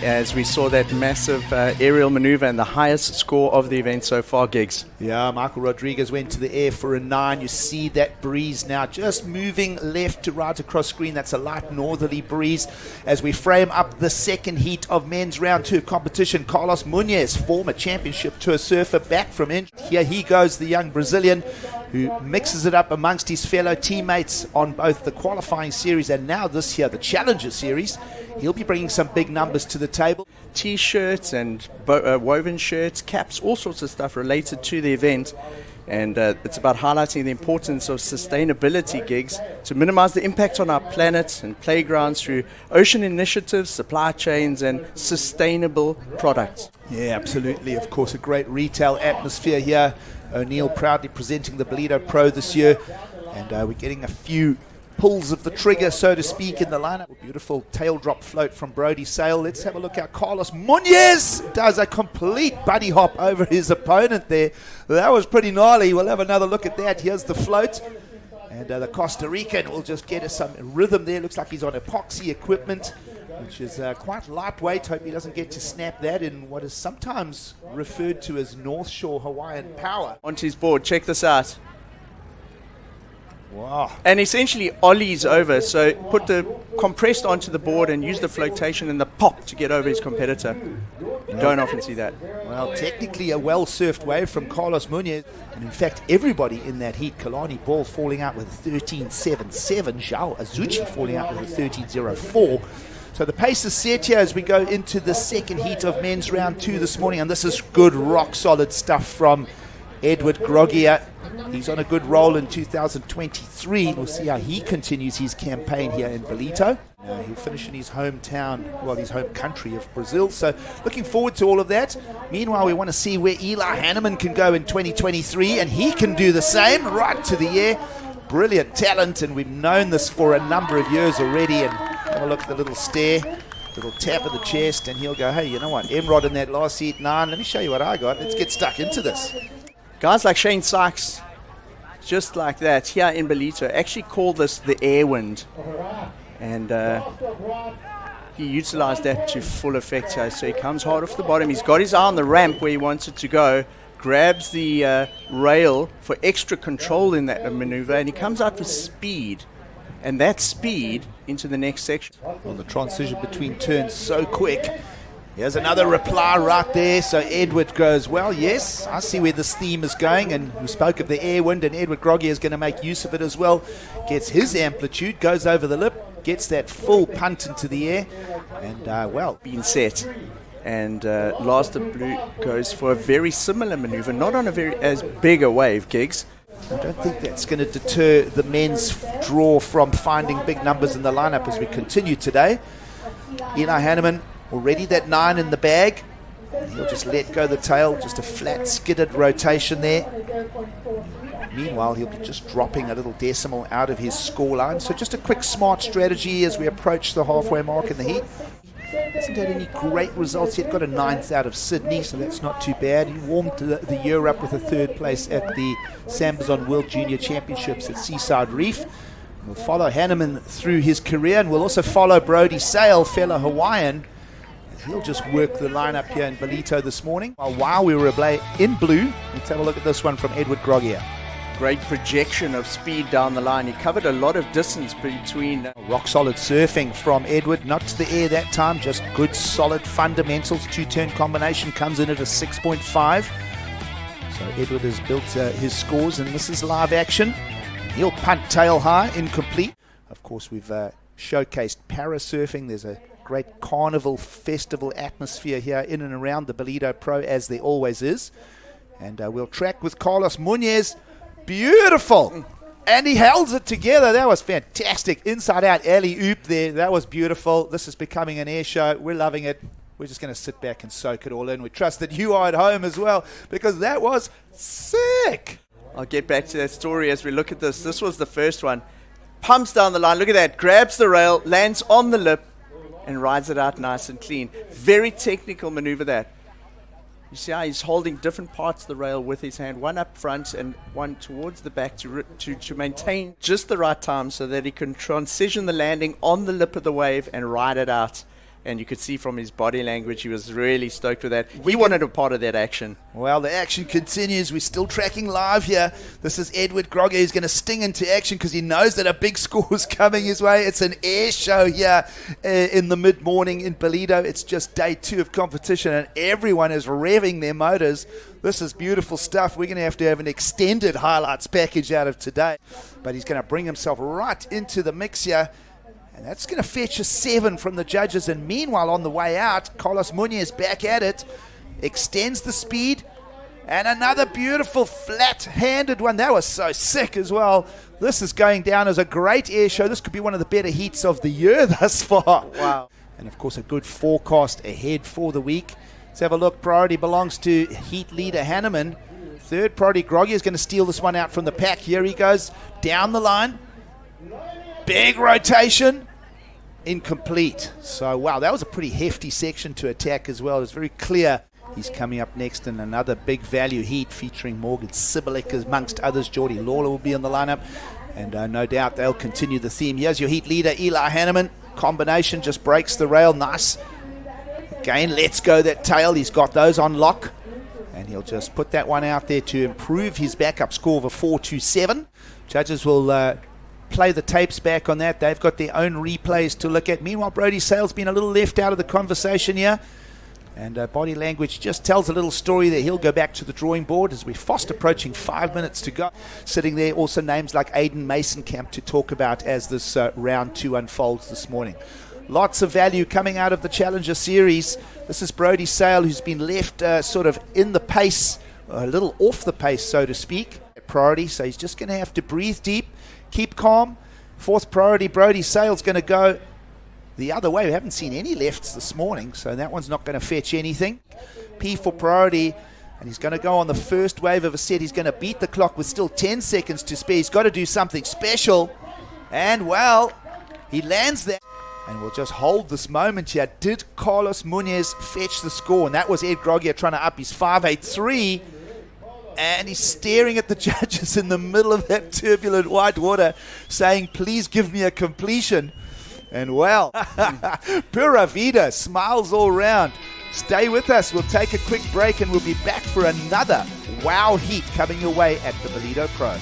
as we saw that massive aerial maneuver and the highest score of the event so far, Gigs. Yeah, Michael Rodriguez went to the air for a 9. You see that breeze now just moving left to right across screen. That's a light northerly breeze as we frame up the second heat of men's round 2 competition. Carlos Munoz, former championship tour surfer, back from injury. Here he goes, the young Brazilian, who mixes it up amongst his fellow teammates on both the qualifying series and now this here, the Challenger series. He'll be bringing some big numbers to the table. T-shirts and woven shirts, caps, all sorts of stuff related to the event. And it's about highlighting the importance of sustainability, Gigs, to minimize the impact on our planet and playgrounds through ocean initiatives, supply chains, and sustainable products. Yeah, absolutely. Of course, a great retail atmosphere here. O'Neill proudly presenting the Ballito Pro this year. And we're getting a few pulls of the trigger, so to speak, in the lineup. Beautiful tail drop float from B.Sale. Let's have a look how Carlos Munoz does a complete bunny hop over his opponent there. That was pretty gnarly. We'll have another look at that. Here's the float. And the Costa Rican will just get us some rhythm there. Looks like he's on epoxy equipment, which is quite lightweight. Hope he doesn't get to snap that in what is sometimes referred to as North Shore Hawaiian power. Onto his board. Check this out. Wow. And essentially ollies over, so put the compressed onto the board and use the flotation and the pop to get over his competitor. You don't often see that. Well, technically a well-surfed wave from Carlos Munoz. And in fact, everybody in that heat, Kalani Ball falling out with a 13.77, Zhao Azuchi falling out with a 13.04. So the pace is set here as we go into the second heat of men's round 2 this morning. And this is good, rock-solid stuff from Edgard Groggia. He's on a good roll in 2023. We'll see how he continues his campaign here in Ballito. He'll finish in his hometown, well, his home country of Brazil. So looking forward to all of that. Meanwhile, we want to see where Eli Hanneman can go in 2023, and he can do the same right to the air. Brilliant talent, and we've known this for a number of years already. And have a look at the little stare, little tap of the chest, and he'll go, hey, you know what, M-Rod in that last heat, 9. Let me show you what I got. Let's get stuck into this. Guys like Shane Sykes, just like that, here in Ballito, actually call this the air wind. And he utilized that to full effect here. So he comes hard off the bottom. He's got his eye on the ramp where he wants it to go, grabs the rail for extra control in that maneuver, and he comes out with speed. And that speed into the next section. Well, the transition between turns so quick. Here's another reply right there. So Edward goes, well, yes, I see where this theme is going. And we spoke of the air wind, and Edgard Groggia is going to make use of it as well. Gets his amplitude, goes over the lip, gets that full punt into the air. And, well, been set. And Last of Blue goes for a very similar maneuver, not on a very as big a wave, Gigs. I don't think that's going to deter the men's draw from finding big numbers in the lineup as we continue today. Eli Hanneman, already that 9 in the bag. He'll just let go the tail, just a flat skidded rotation there. Meanwhile, he'll be just dropping a little decimal out of his scoreline. So just a quick smart strategy as we approach the halfway mark in the heat. Hasn't had any great results yet. Got a 9th out of Sydney, so that's not too bad. He warmed the year up with a 3rd place at the Sambazon World Junior Championships at Seaside Reef. We'll follow Hanneman through his career, and we'll also follow B.Sale, fellow Hawaiian. He'll just work the lineup here in Ballito this morning. While we were in blue, let's have a look at this one from Edgard Groggia. Great projection of speed down the line. He covered a lot of distance between. Rock solid surfing from Edward. Not to the air that time, just good solid fundamentals. 2-turn combination comes in at a 6.5. So Edward has built his scores, and this is live action. He'll punt tail high, incomplete. Of course, we've showcased parasurfing. There's a great carnival festival atmosphere here in and around the Ballito Pro, as there always is. And we'll track with Carlos Munoz. Beautiful. And he held it together. That was fantastic. Inside out alley-oop there. That was beautiful. This is becoming an air show. We're loving it. We're just going to sit back and soak it all in. We trust that you are at home as well, because that was sick. I'll get back to that story as we look at this. This was the first one. Pumps down the line. Look at that. Grabs the rail, lands on the lip, and rides it out nice and clean. Very technical maneuver that. You see how he's holding different parts of the rail with his hand, one up front and one towards the back to maintain just the right time so that he can transition the landing on the lip of the wave and ride it out. And you could see from his body language he was really stoked with that. He wanted a part of that action. Well, the action continues. We're still tracking live here. This is Edgard Groggia. He's going to sting into action because he knows that a big score is coming his way. It's an air show here in the mid-morning in Ballito. It's just day 2 of competition, and everyone is revving their motors. This is beautiful stuff. We're going to have an extended highlights package out of today. But he's going to bring himself right into the mix here. And that's going to fetch a 7 from the judges. And meanwhile, on the way out, C.Munoz back at it. Extends the speed. And another beautiful flat-handed one. That was so sick as well. This is going down as a great air show. This could be one of the better heats of the year thus far. Wow. And, of course, a good forecast ahead for the week. Let's have a look. Priority belongs to heat leader Hanneman. Third priority, Groggia, is going to steal this one out from the pack. Here he goes down the line. Big rotation. Incomplete. So, wow, that was a pretty hefty section to attack as well. It's very clear. He's coming up next in another big value heat featuring Morgan Sibilik amongst others. Geordie Lawler will be on the lineup. And no doubt they'll continue the theme. Here's your heat leader, Eli Hanneman. Combination just breaks the rail. Nice. Again, let's go that tail. He's got those on lock. And he'll just put that one out there to improve his backup score of a 4.27. Judges will play the tapes back on that. They've got their own replays to look at. Meanwhile, B.Sale's been a little left out of the conversation here. And body language just tells a little story that he'll go back to the drawing board as we're fast approaching 5 minutes to go. Sitting there, also names like Aiden Mason-Camp to talk about as this round 2 unfolds this morning. Lots of value coming out of the Challenger Series. This is B.Sale, who's been left sort of in the pace, a little off the pace, so to speak. Priority, so he's just going to have to breathe deep, keep calm. Fourth priority, B.Sale's going to go the other way. We haven't seen any lefts this morning, so that one's not going to fetch anything. P for priority, and he's going to go on the first wave of a set. He's going to beat the clock with still 10 seconds to spare. He's got to do something special, and well, he lands that. And we'll just hold this moment here. Did C.Munoz fetch the score? And that was Edgard Groggia trying to up his 5.83. And he's staring at the judges in the middle of that turbulent white water, saying, please give me a completion. And well, pura vida, smiles all round. Stay with us. We'll take a quick break and we'll be back for another wow heat coming your way at the Ballito Pro.